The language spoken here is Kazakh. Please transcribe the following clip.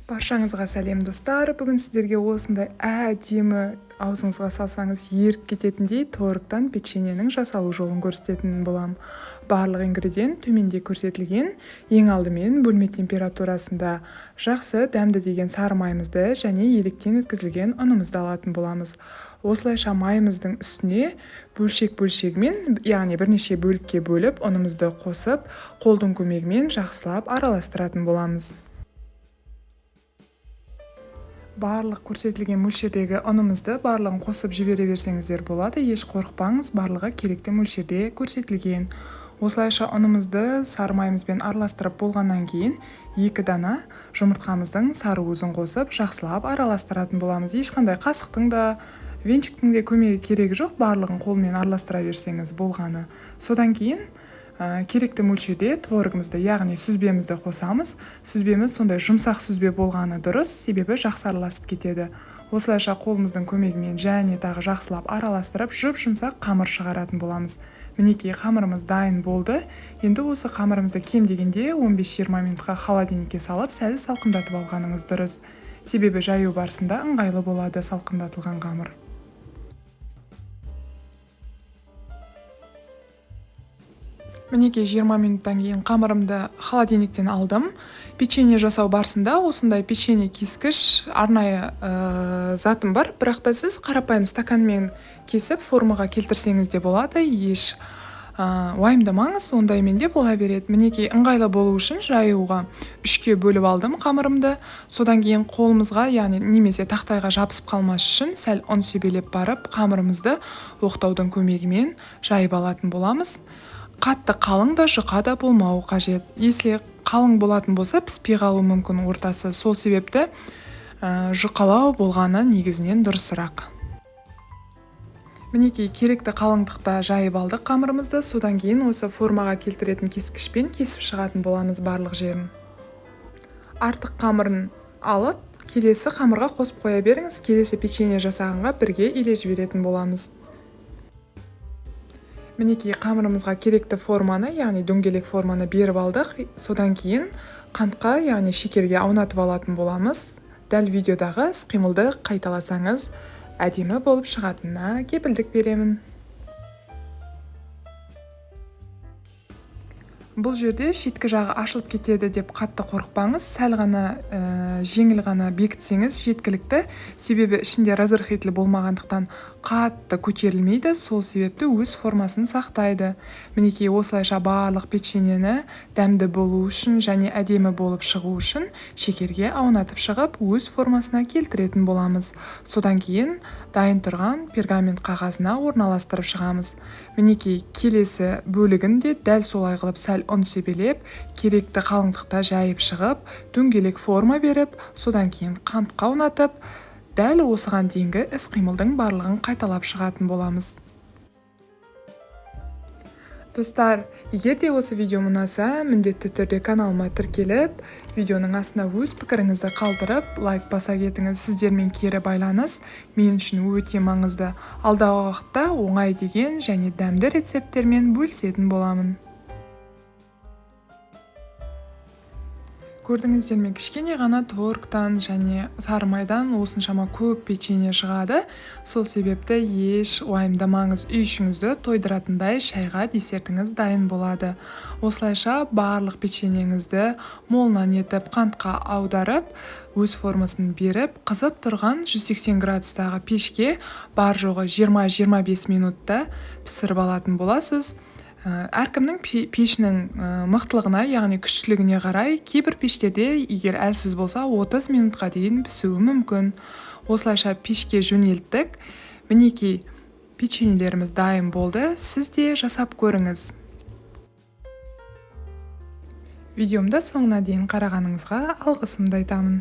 Баршаңызға сәлем достар. Бүгін сіздерге осындай әдемі аузыңызға салсаңыз еріп кететіндей творогтан печеньенің жасалу жолын көрсететін боламын. Барлық ингредиент төменде көрсетілген. Ең алдымен бөлме температурасында жақсы дәмді деген сары майымызды және електен өткізілген ұнымызды алатын боламыз. Осылайша майымыздың үстіне бөлшек-бөлшегімен, яғни бірнеше бөлікке бөліп, ұнымызды қосып, қолдың көмегімен жақсылап араластыратын боламыз. Барлық көрсетілген мөлшердегі ұнымызды барлығын қосып жібере берсеңіздер болады. Еш қорықпаңыз, барлығы керекті мөлшерде көрсетілген. Осылайша ұнымызды сары майымызбен араластырып болғаннан кейін 2 дана жұмыртқамыздың сары уызын қосып жақсылап араластыратын боламыз. Ешқандай қасықтың да, венчиктің де көмегі керегі жоқ, барлығын қолмен араластыра берсеңіз болғаны. Содан кейін керекті мөлшерде творогымызды, яғни сүзбемізді қосамыз. Сүзбеміз сондай жұмсақ сүзбе болғаны дұрыс, себебі жақсы араласып кетеді. Осылайша қолымыздың көмегімен және тағы жақсылап араластырып, жұп-жұмсақ қамыр шығаратын боламыз. Мінекей қамырымыз дайын болды. Енді осы қамырымызды кем дегенде 15-20 минутқа холодильникке салып, сәл салқындатып алғаныңыз дұрыс. Себебі жаю барысында ыңғайлы болады салқындатылған қамыр. Мінекей 20 минуттан кейін қамырымды холодильниктен алдым. Печенье жасау барысында осындай печенье кескіш арнайы затым бар, бірақ та сіз қарапайым стаканмен кесіп формаға келтірсеңіз де болады. Еш уайымдамаңыз, ондаймен де бола береді. Мінекей ыңғайлы болу үшін жаюға 3-ке бөліп алдым қамырымды. Содан кейін қолымызға, яғни немесе тақтайға жабысып қалмас үшін сәл ұн себелеп барып, қамырымызды оқтаудың көмегімен жайып алатын боламыз. Қатты қалың да, жұқа да болмауы қажет. Если қалың болатын болса, піспей қалуы мүмкін ортасы. Сол себепті жұқалау болғаны негізінен дұрысырақ. Мінекей керекті қалыңдықта жайып алдық қамырымызды. Содан кейін осы формаға келтіретін кескішпен кесіп шығатын боламыз барлық жерін. Артық қамырын алып, келесі қамырға қосып қоя беріңіз. Келесі печенье жасағанға бірге иле жіберетін боламыз. Мінекей қамырымызға керекті форманы, яғни дөңгелек форманы беріп алдық. Содан кейін қантқа, яғни шекерге аунатып алатын боламыз. Дәл видеодағы іс-қимылды қайталасаңыз, әдемі болып шығатынына кепілдік беремін. Бұл жерде шеткі жағы ашылып кетеді деп қатты қорықпаңыз. Сәл ғана жеңіл ғана бекітсеңіз жеткілікті. Себебі ішінде разрыхитель болмағандықтан қатты көтерілмейді, сол себепті өз формасын сақтайды. Мінекей осылайша барлық печеньені дәмді болу үшін және әдемі болып шығу үшін шекерге аунатып шығып, өз формасына келтіретін боламыз. Содан кейін дайын тұрған пергамент қағазына орналастырып шығамыз. Мінекей келесі бөлігін де дәл солай қылып сәл ұн себелеп, керекті қалыңдықта жайып шығып, дөңгелек форма беріп, содан кейін қантқа аунатып, дәл осыған дейінгі іс-қимылдың барлығын қайталап шығатын боламыз. Достар, егер де осы видео ұнаса, міндетті түрде каналыма тіркеліп, видеоның астына өз пікіріңізді қалдырып, лайк баса кетіңіз. Сіздермен кері байланыс мен үшін өте маңызды. Алдағы уақытта оңай деген және дәмді рецепттермен бөлісетін боламын. Көрдіңіздер ме, кішкене ғана творогтан және сары майдан осыншама көп печенье шығады. Сол себепті еш уайымдамаңыз, үй ішіңізді тойдыратындай шайға десертіңіз дайын болады. Осылайша барлық печеньеңізді молынан етіп қантқа аударып, өз формасын беріп, қызып тұрған 180 градустағы пешке бар жоғы 20-25 минутта пісіріп алатын боласыз. Әркімнің пешінің мықтылығына, яғни күштілігіне қарай, кейбір пештерде егер әлсіз болса 30 минутқа дейін пісуі мүмкін. Осылайша пешке жөнелттік. Мінекей печеньелеріміз дайын болды. Сіз де жасап көріңіз. Видеомды соңына дейін қарағаныңызға алғысымды айтамын.